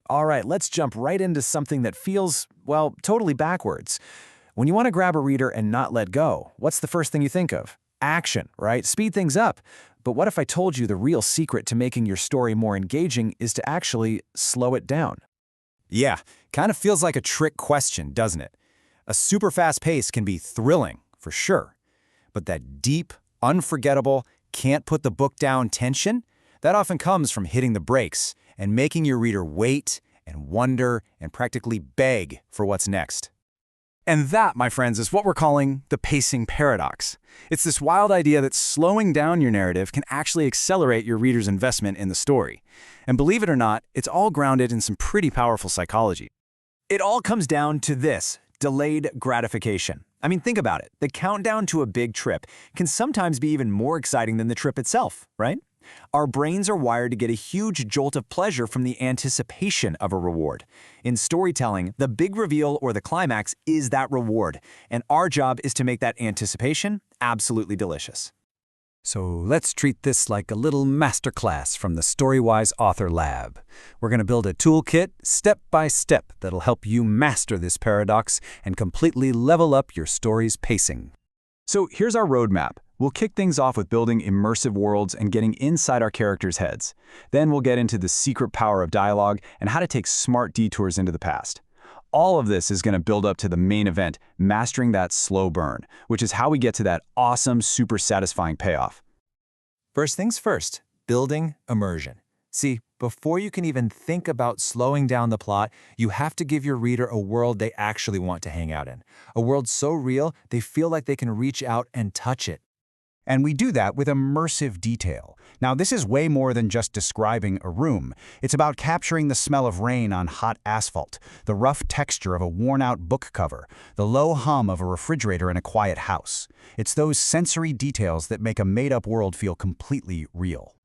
All right, let's jump right into something that feels, well, totally backwards. When you want to grab a reader and not let go, what's the first thing you think of? Action, right? Speed things up. But what if I told you the real secret to making your story more engaging is to actually slow it down? Yeah, kind of feels like a trick question, doesn't it? A super fast pace can be thrilling, for sure. But that deep, unforgettable, can't put the book down tension, that often comes from hitting the brakes and making your reader wait and wonder and practically beg for what's next. And that, my friends, is what we're calling the pacing paradox. It's this wild idea that slowing down your narrative can actually accelerate your reader's investment in the story. And believe it or not, it's all grounded in some pretty powerful psychology. It all comes down to this: delayed gratification. I mean, think about it. The countdown to a big trip can sometimes be even more exciting than the trip itself, right? Our brains are wired to get a huge jolt of pleasure from the anticipation of a reward. In storytelling, the big reveal or the climax is that reward, and our job is to make that anticipation absolutely delicious. So let's treat this like a little masterclass from the Storywise Author Lab. We're going to build a toolkit, step by step, that'll help you master this paradox and completely level up your story's pacing. So here's our roadmap. We'll kick things off with building immersive worlds and getting inside our characters' heads. Then we'll get into the secret power of dialogue and how to take smart detours into the past. All of this is going to build up to the main event, mastering that slow burn, which is how we get to that awesome, super satisfying payoff. First things first, building immersion. See, before you can even think about slowing down the plot, you have to give your reader a world they actually want to hang out in. A world so real, they feel like they can reach out and touch it. And we do that with immersive detail. Now, this is way more than just describing a room. It's about capturing the smell of rain on hot asphalt, the rough texture of a worn-out book cover, the low hum of a refrigerator in a quiet house. It's those sensory details that make a made-up world feel completely real.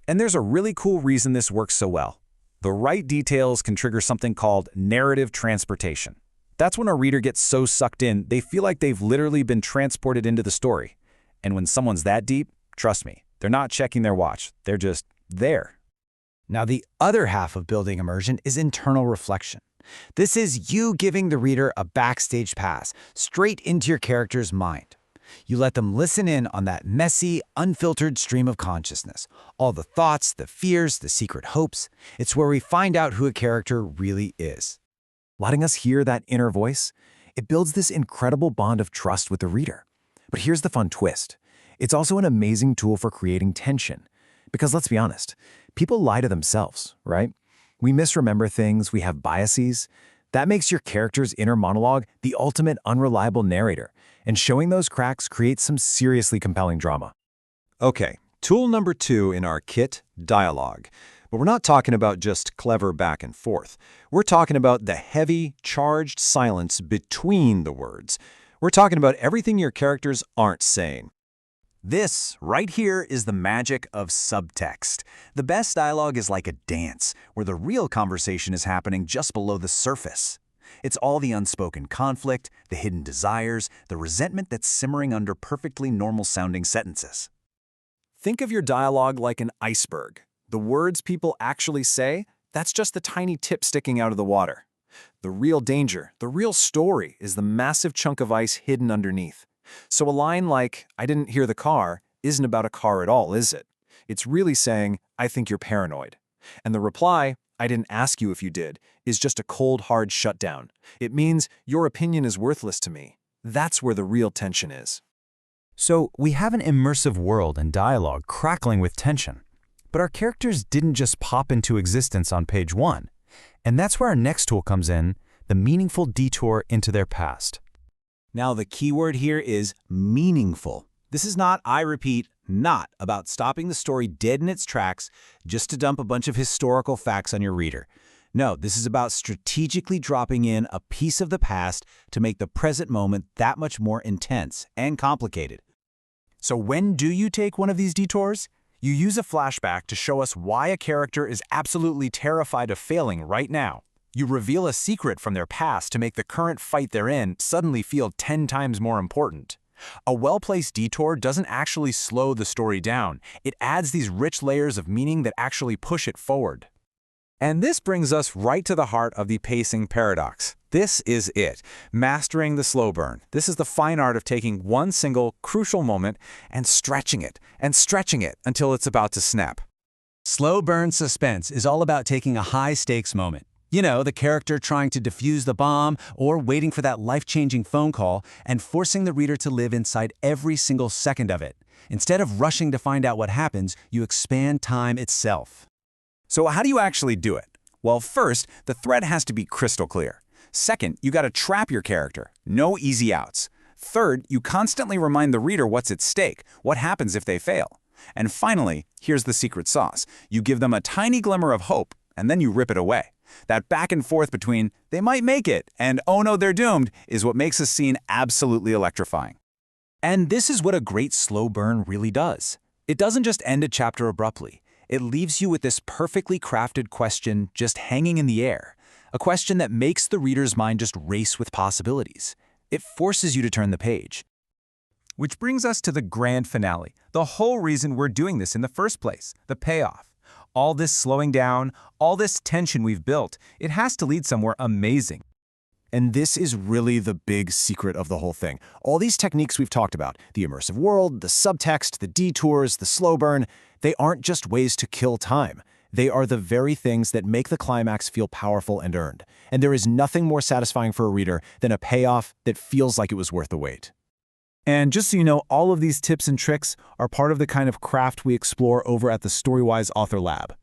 And there's a really cool reason this works so well. The right details can trigger something called narrative transportation. That's when a reader gets so sucked in, they feel like they've literally been transported into the story. And when someone's that deep, trust me, they're not checking their watch. They're just there. Now, the other half of building immersion is internal reflection. This is you giving the reader a backstage pass straight into your character's mind. You let them listen in on that messy, unfiltered stream of consciousness. All the thoughts, the fears, the secret hopes. It's where we find out who a character really is. Letting us hear that inner voice, it builds this incredible bond of trust with the reader. But here's the fun twist. It's also an amazing tool for creating tension. Because let's be honest, people lie to themselves, right? We misremember things, we have biases. That makes your character's inner monologue the ultimate unreliable narrator. And showing those cracks creates some seriously compelling drama. Okay, tool number 2 in our kit, dialogue. But we're not talking about just clever back and forth. We're talking about the heavy, charged silence between the words. We're talking about everything your characters aren't saying. This, right here, is the magic of subtext. The best dialogue is like a dance, where the real conversation is happening just below the surface. It's all the unspoken conflict, the hidden desires, the resentment that's simmering under perfectly normal-sounding sentences. Think of your dialogue like an iceberg. The words people actually say, that's just the tiny tip sticking out of the water. The real danger, the real story, is the massive chunk of ice hidden underneath. So a line like, "I didn't hear the car," isn't about a car at all, is it? It's really saying, "I think you're paranoid." And the reply, "I didn't ask you if you did," is just a cold, hard shutdown. It means, your opinion is worthless to me. That's where the real tension is. So we have an immersive world and dialogue crackling with tension. But our characters didn't just pop into existence on page 1. And that's where our next tool comes in, the meaningful detour into their past. Now, the key word here is meaningful. This is not, I repeat, not about stopping the story dead in its tracks just to dump a bunch of historical facts on your reader. No, this is about strategically dropping in a piece of the past to make the present moment that much more intense and complicated. So when do you take one of these detours? You use a flashback to show us why a character is absolutely terrified of failing right now. You reveal a secret from their past to make the current fight they're in suddenly feel 10 times more important. A well-placed detour doesn't actually slow the story down. It adds these rich layers of meaning that actually push it forward. And this brings us right to the heart of the pacing paradox. This is it, mastering the slow burn. This is the fine art of taking one single, crucial moment and stretching it until it's about to snap. Slow burn suspense is all about taking a high-stakes moment. You know, the character trying to defuse the bomb or waiting for that life-changing phone call and forcing the reader to live inside every single second of it. Instead of rushing to find out what happens, you expand time itself. So how do you actually do it? Well, first, the thread has to be crystal clear. Second, you got to trap your character. No easy outs. Third, you constantly remind the reader what's at stake, what happens if they fail. And finally, here's the secret sauce. You give them a tiny glimmer of hope, and then you rip it away. That back and forth between, they might make it, and oh no, they're doomed, is what makes a scene absolutely electrifying. And this is what a great slow burn really does. It doesn't just end a chapter abruptly. It leaves you with this perfectly crafted question just hanging in the air. A question that makes the reader's mind just race with possibilities. It forces you to turn the page. Which brings us to the grand finale, the whole reason we're doing this in the first place, the payoff. All this slowing down, all this tension we've built, it has to lead somewhere amazing. And this is really the big secret of the whole thing. All these techniques we've talked about, the immersive world, the subtext, the detours, the slow burn, they aren't just ways to kill time. They are the very things that make the climax feel powerful and earned. And there is nothing more satisfying for a reader than a payoff that feels like it was worth the wait. And just so you know, all of these tips and tricks are part of the kind of craft we explore over at the Storywise Author Lab.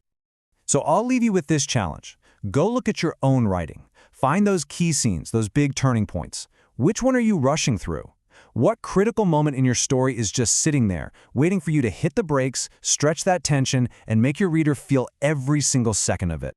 So I'll leave you with this challenge. Go look at your own writing. Find those key scenes, those big turning points. Which one are you rushing through? What critical moment in your story is just sitting there, waiting for you to hit the brakes, stretch that tension, and make your reader feel every single second of it?